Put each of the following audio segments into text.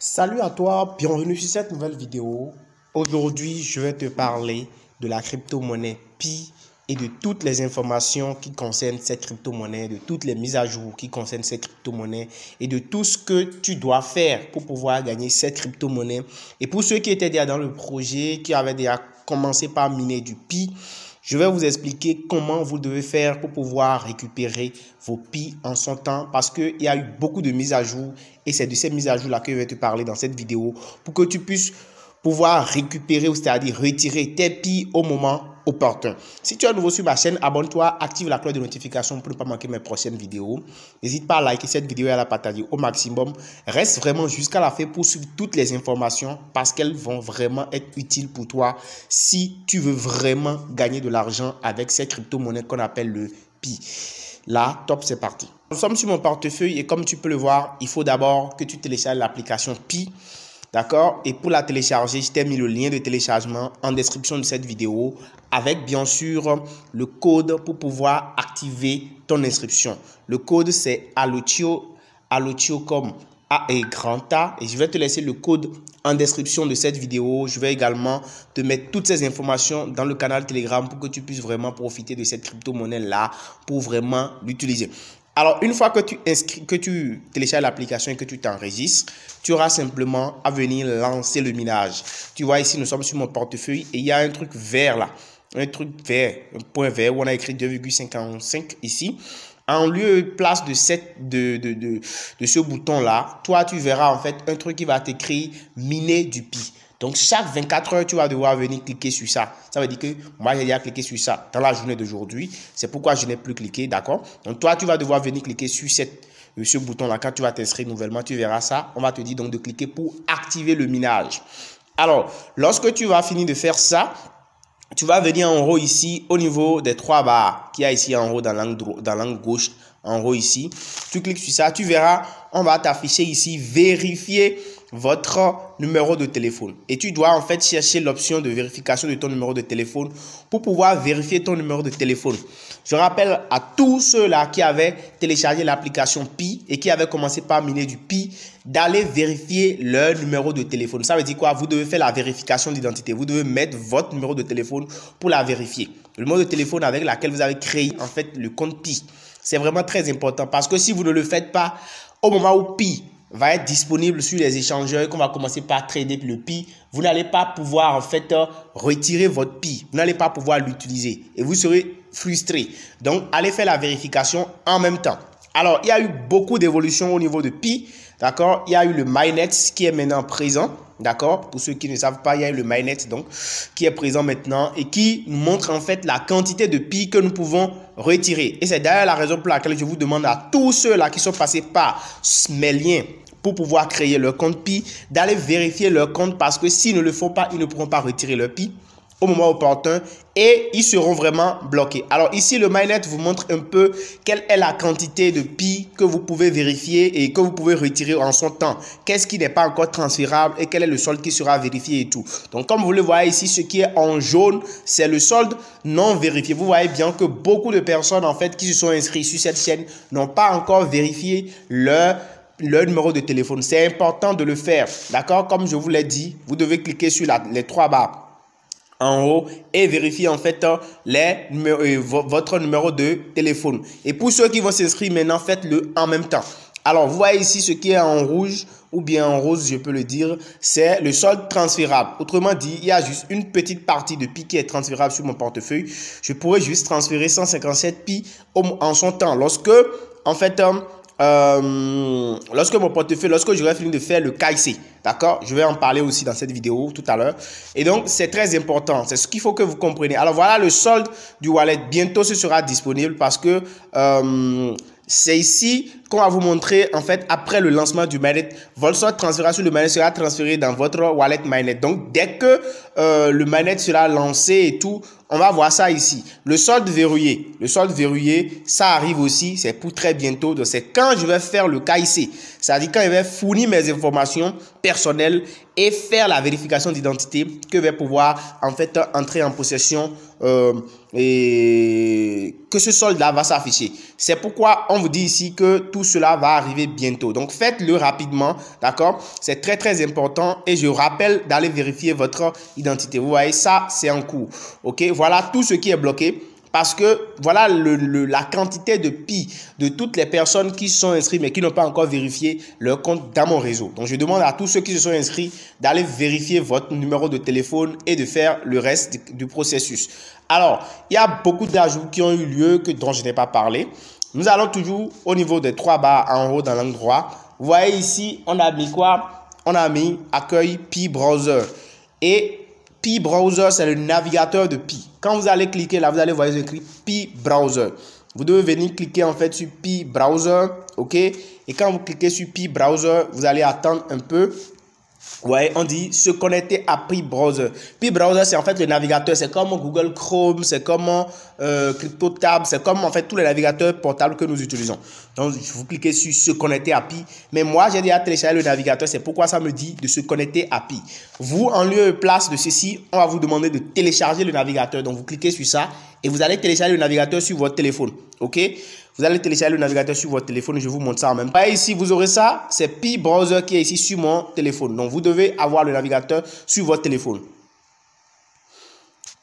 Salut à toi, bienvenue sur cette nouvelle vidéo. Aujourd'hui, je vais te parler de la crypto-monnaie Pi et de toutes les informations qui concernent cette crypto-monnaie, de toutes les mises à jour qui concernent cette crypto-monnaie et de tout ce que tu dois faire pour pouvoir gagner cette crypto-monnaie. Et pour ceux qui étaient déjà dans le projet, qui avaient déjà commencé par miner du Pi, je vais vous expliquer comment vous devez faire pour pouvoir récupérer vos Pi en son temps parce qu'il y a eu beaucoup de mises à jour et c'est de ces mises à jour-là que je vais te parler dans cette vidéo pour que tu puisses pouvoir récupérer, c'est-à-dire retirer tes Pi au moment opportun. Si tu es nouveau sur ma chaîne, abonne-toi, active la cloche de notification pour ne pas manquer mes prochaines vidéos. N'hésite pas à liker cette vidéo et à la partager au maximum. Reste vraiment jusqu'à la fin pour suivre toutes les informations parce qu'elles vont vraiment être utiles pour toi si tu veux vraiment gagner de l'argent avec cette crypto-monnaie qu'on appelle le Pi. Là, top, c'est parti. Nous sommes sur mon portefeuille et comme tu peux le voir, il faut d'abord que tu télécharges l'application Pi. D'accord? Et pour la télécharger, je t'ai mis le lien de téléchargement en description de cette vidéo avec bien sûr le code pour pouvoir activer ton inscription. Le code c'est Allotio comme A et grand A. Et je vais te laisser le code en description de cette vidéo. Je vais également te mettre toutes ces informations dans le canal Telegram pour que tu puisses vraiment profiter de cette crypto-monnaie là pour vraiment l'utiliser. Alors, une fois que tu télécharges l'application et que tu t'enregistres, tu auras simplement à venir lancer le minage. Tu vois ici, nous sommes sur mon portefeuille et il y a un truc vert là. Un truc vert, un point vert où on a écrit 2,55 ici. En lieu et place de ce bouton là, toi tu verras en fait un truc qui va t'écrire miner du Pi. Donc, chaque 24 heures, tu vas devoir venir cliquer sur ça. Ça veut dire que moi, j'ai déjà cliqué sur ça dans la journée d'aujourd'hui. C'est pourquoi je n'ai plus cliqué, d'accord? Donc, toi, tu vas devoir venir cliquer sur ce bouton-là. Quand tu vas t'inscrire nouvellement, tu verras ça. On va te dire donc de cliquer pour activer le minage. Alors, lorsque tu vas finir de faire ça, tu vas venir en haut ici, au niveau des 3 barres qu'il y a ici en haut dans l'angle gauche, en haut ici. Tu cliques sur ça, tu verras, on va t'afficher ici, vérifier votre numéro de téléphone. Et tu dois en fait chercher l'option de vérification de ton numéro de téléphone pour pouvoir vérifier ton numéro de téléphone. Je rappelle à tous ceux-là qui avaient téléchargé l'application Pi et qui avaient commencé par miner du Pi d'aller vérifier leur numéro de téléphone. Ça veut dire quoi? Vous devez faire la vérification d'identité. Vous devez mettre votre numéro de téléphone pour la vérifier. Le numéro de téléphone avec lequel vous avez créé en fait le compte Pi. C'est vraiment très important parce que si vous ne le faites pas au moment où Pi va être disponible sur les échangeurs, qu'on va commencer par trader le Pi, vous n'allez pas pouvoir en fait retirer votre Pi. Vous n'allez pas pouvoir l'utiliser et vous serez frustré. Donc, allez faire la vérification en même temps. Alors, il y a eu beaucoup d'évolutions au niveau de Pi. D'accord? Il y a eu le Mainnet qui est maintenant présent. D'accord? Pour ceux qui ne savent pas, il y a eu le Mainnet donc, qui est présent maintenant et qui nous montre en fait la quantité de Pi que nous pouvons retirer. Et c'est d'ailleurs la raison pour laquelle je vous demande à tous ceux-là qui sont passés par mes liens pour pouvoir créer leur compte Pi, d'aller vérifier leur compte parce que s'ils ne le font pas, ils ne pourront pas retirer leur Pi au moment opportun et ils seront vraiment bloqués. Alors ici, le Mainnet vous montre un peu quelle est la quantité de Pi que vous pouvez vérifier et que vous pouvez retirer en son temps. Qu'est-ce qui n'est pas encore transférable et quel est le solde qui sera vérifié et tout. Donc comme vous le voyez ici, ce qui est en jaune, c'est le solde non vérifié. Vous voyez bien que beaucoup de personnes en fait qui se sont inscrites sur cette chaîne n'ont pas encore vérifié leur numéro de téléphone. C'est important de le faire. D'accord? Comme je vous l'ai dit, vous devez cliquer sur les 3 barres en haut et vérifier en fait votre numéro de téléphone. Et pour ceux qui vont s'inscrire maintenant, faites-le en même temps. Alors, vous voyez ici ce qui est en rouge ou bien en rose, je peux le dire, c'est le solde transférable. Autrement dit, il y a juste une petite partie de Pi qui est transférable sur mon portefeuille. Je pourrais juste transférer 157 Pi en son temps. Lorsque, en fait, lorsque mon portefeuille, lorsque j'aurai fini de faire le KIC, d'accord, je vais en parler aussi dans cette vidéo tout à l'heure. Et donc, c'est très important. C'est ce qu'il faut que vous compreniez. Alors, voilà le solde du wallet. Bientôt, ce sera disponible parce que c'est ici qu'on va vous montrer, en fait, après le lancement du Mainnet, votre solde transféré sur le Mainnet sera transféré dans votre wallet Mainnet. Donc, dès que le Mainnet sera lancé et tout, on va voir ça ici. Le solde verrouillé. Le solde verrouillé, ça arrive aussi. C'est pour très bientôt. Donc, c'est quand je vais faire le KIC. C'est-à-dire quand je vais fournir mes informations personnelles et faire la vérification d'identité que je vais pouvoir, en fait, entrer en possession et que ce solde-là va s'afficher. C'est pourquoi on vous dit ici que tout tout cela va arriver bientôt. Donc, faites-le rapidement, d'accord? C'est très, très important et je rappelle d'aller vérifier votre identité. Vous voyez, ça, c'est en cours, ok? Voilà tout ce qui est bloqué. Parce que voilà la quantité de pi de toutes les personnes qui sont inscrites mais qui n'ont pas encore vérifié leur compte dans mon réseau. Donc, je demande à tous ceux qui se sont inscrits d'aller vérifier votre numéro de téléphone et de faire le reste du processus. Alors, il y a beaucoup d'ajouts qui ont eu lieu dont je n'ai pas parlé. Nous allons toujours au niveau des 3 barres en haut dans l'angle droit. Vous voyez ici, on a mis quoi? On a mis accueil Pi Browser. Et Pi Browser, c'est le navigateur de Pi. Quand vous allez cliquer là, vous allez voir écrit Pi Browser. Vous devez venir cliquer en fait sur Pi Browser, ok? Et quand vous cliquez sur Pi Browser, vous allez attendre un peu. Ouais, on dit se connecter à Pi Browser. Pi Browser, c'est en fait le navigateur. C'est comme Google Chrome, c'est comme CryptoTab, c'est comme en fait tous les navigateurs portables que nous utilisons. Donc, vous cliquez sur se connecter à Pi. Mais moi, j'ai déjà téléchargé le navigateur. C'est pourquoi ça me dit de se connecter à Pi. Vous, en lieu et place de ceci, on va vous demander de télécharger le navigateur. Donc, vous cliquez sur ça et vous allez télécharger le navigateur sur votre téléphone. OK? Vous allez télécharger le navigateur sur votre téléphone. Je vous montre ça en même temps. Et ici, vous aurez ça. C'est Pi Browser qui est ici sur mon téléphone. Donc, vous devez avoir le navigateur sur votre téléphone.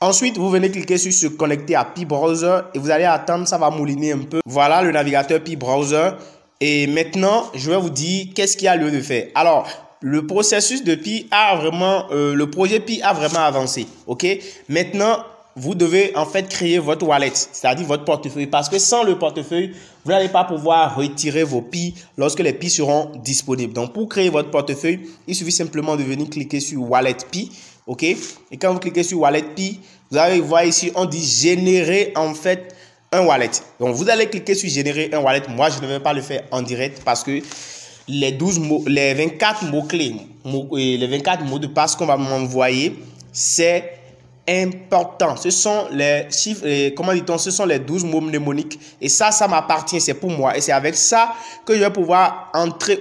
Ensuite, vous venez cliquer sur se connecter à Pi Browser et vous allez attendre. Ça va mouliner un peu. Voilà le navigateur Pi Browser. Et maintenant, je vais vous dire qu'est-ce qu'il y a lieu de faire. Alors, le processus de Pi a vraiment, le projet Pi a vraiment avancé. OK? Maintenant, vous devez en fait créer votre wallet, c'est-à-dire votre portefeuille. Parce que sans le portefeuille, vous n'allez pas pouvoir retirer vos Pi lorsque les Pi seront disponibles. Donc, pour créer votre portefeuille, il suffit simplement de venir cliquer sur Wallet Pi. OK? Et quand vous cliquez sur Wallet Pi, vous allez voir ici, on dit générer en fait un wallet. Donc, vous allez cliquer sur générer un wallet. Moi, je ne vais pas le faire en direct parce que les 24 mots-clés, les 24 mots de passe qu'on va m'envoyer, c'est important. Ce sont les chiffres, comment dit-on, ce sont les 12 mots mnémoniques. Et ça m'appartient, c'est pour moi. Et c'est avec ça que je vais pouvoir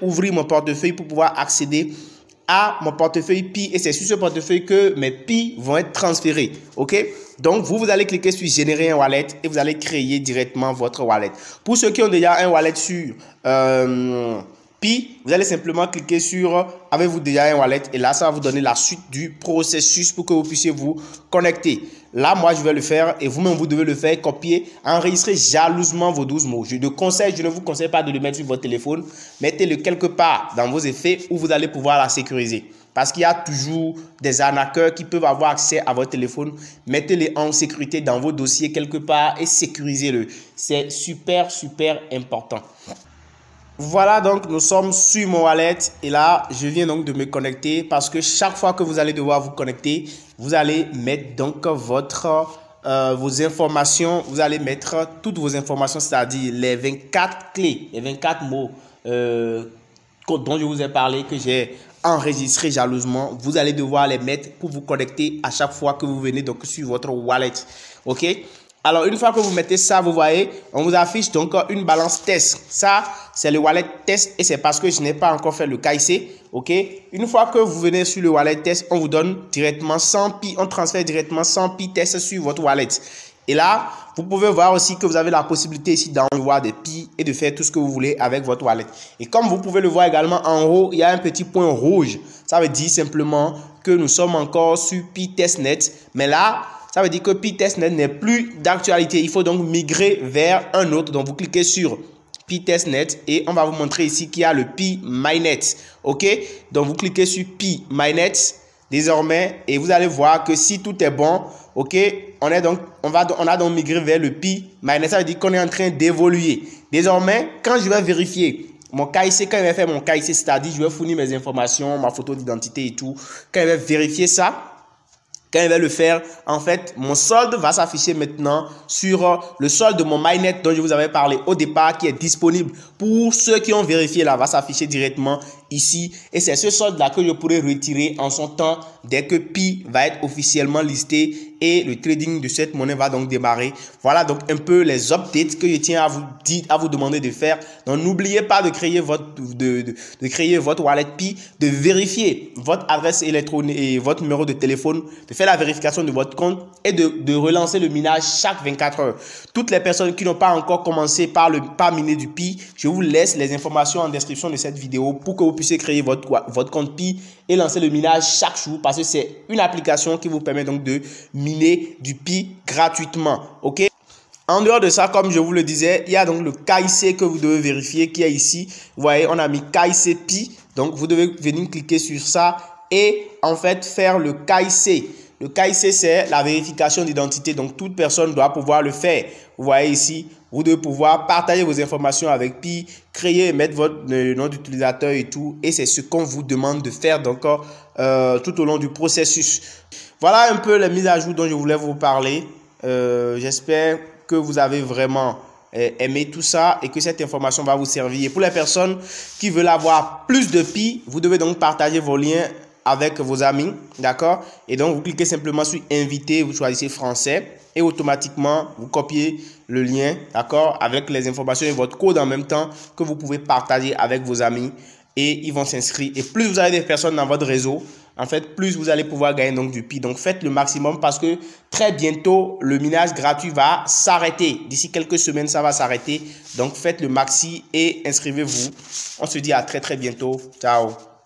ouvrir mon portefeuille pour pouvoir accéder à mon portefeuille Pi. Et c'est sur ce portefeuille que mes Pi vont être transférés. OK? Donc, vous allez cliquer sur générer un wallet et vous allez créer directement votre wallet. Pour ceux qui ont déjà un wallet sur Pi, vous allez simplement cliquer sur « Avez-vous déjà un wallet ?» et là, ça va vous donner la suite du processus pour que vous puissiez vous connecter. Là, moi, je vais le faire et vous-même, vous devez le faire, copier, enregistrer jalousement vos 12 mots. Je ne vous conseille pas de le mettre sur votre téléphone. Mettez-le quelque part dans vos effets où vous allez pouvoir la sécuriser. Parce qu'il y a toujours des arnaqueurs qui peuvent avoir accès à votre téléphone. Mettez-les en sécurité dans vos dossiers quelque part et sécurisez-le. C'est super, super important. Voilà, donc nous sommes sur mon wallet et là je viens donc de me connecter parce que chaque fois que vous allez devoir vous connecter, vous allez mettre donc vos informations, vous allez mettre toutes vos informations, c'est-à-dire les 24 clés, les 24 mots dont je vous ai parlé, que j'ai enregistré jalousement. Vous allez devoir les mettre pour vous connecter à chaque fois que vous venez donc sur votre wallet. OK? Alors, une fois que vous mettez ça, vous voyez, on vous affiche donc une balance test. Ça, c'est le wallet test et c'est parce que je n'ai pas encore fait le KIC. OK? Une fois que vous venez sur le wallet test, on vous donne directement 100 Pi, on transfère directement 100 Pi test sur votre wallet. Et là, vous pouvez voir aussi que vous avez la possibilité ici d'envoyer des Pi et de faire tout ce que vous voulez avec votre wallet. Et comme vous pouvez le voir également en haut, il y a un petit point rouge. Ça veut dire simplement que nous sommes encore sur Pi Testnet. Mais là, ça veut dire que Pi Testnet n'est plus d'actualité. Il faut donc migrer vers un autre. Donc, vous cliquez sur Pi Testnet et on va vous montrer ici qu'il y a le Pi Mainnet. OK? Donc, vous cliquez sur Pi Mainnet désormais et vous allez voir que si tout est bon, OK, on a donc migré vers le Pi Mainnet. Ça veut dire qu'on est en train d'évoluer. Désormais, quand je vais vérifier mon KIC, quand je vais faire mon KIC, c'est-à-dire je vais fournir mes informations, ma photo d'identité et tout, quand je vais vérifier ça, quand il va le faire, en fait, mon solde va s'afficher maintenant sur le solde de mon Mainnet dont je vous avais parlé au départ, qui est disponible pour ceux qui ont vérifié là, va s'afficher directement ici. Et c'est ce solde-là que je pourrai retirer en son temps dès que Pi va être officiellement listé et le trading de cette monnaie va donc démarrer. Voilà donc un peu les updates que je tiens à vous demander de faire. Donc n'oubliez pas de créer votre wallet Pi, de vérifier votre adresse électronique et votre numéro de téléphone, de faire la vérification de votre compte et de relancer le minage chaque 24 heures. Toutes les personnes qui n'ont pas encore commencé par miner du Pi, je vous laisse les informations en description de cette vidéo pour que vous puissiez créer votre compte Pi et lancer le minage chaque jour parce que c'est une application qui vous permet donc de miner du Pi gratuitement. Ok? En dehors de ça, comme je vous le disais, il y a donc le KIC que vous devez vérifier qui est ici. Vous voyez, on a mis KIC Pi. Donc, vous devez venir cliquer sur ça et en fait faire le KIC. Le KIC, c'est la vérification d'identité. Donc, toute personne doit pouvoir le faire. Vous voyez ici, vous devez pouvoir partager vos informations avec Pi, créer et mettre votre nom d'utilisateur et tout. Et c'est ce qu'on vous demande de faire donc, tout au long du processus. Voilà un peu les mises à jour dont je voulais vous parler. J'espère que vous avez vraiment aimé tout ça et que cette information va vous servir. Et pour les personnes qui veulent avoir plus de Pi, vous devez donc partager vos liens avec vos amis, d'accord? Et donc, vous cliquez simplement sur « Inviter », vous choisissez « Français » et automatiquement, vous copiez le lien, d'accord? Avec les informations et votre code en même temps que vous pouvez partager avec vos amis et ils vont s'inscrire. Et plus vous avez des personnes dans votre réseau, en fait, plus vous allez pouvoir gagner donc du Pi. Donc, faites le maximum parce que très bientôt, le minage gratuit va s'arrêter. D'ici quelques semaines, ça va s'arrêter. Donc, faites le maxi et inscrivez-vous. On se dit à très bientôt. Ciao.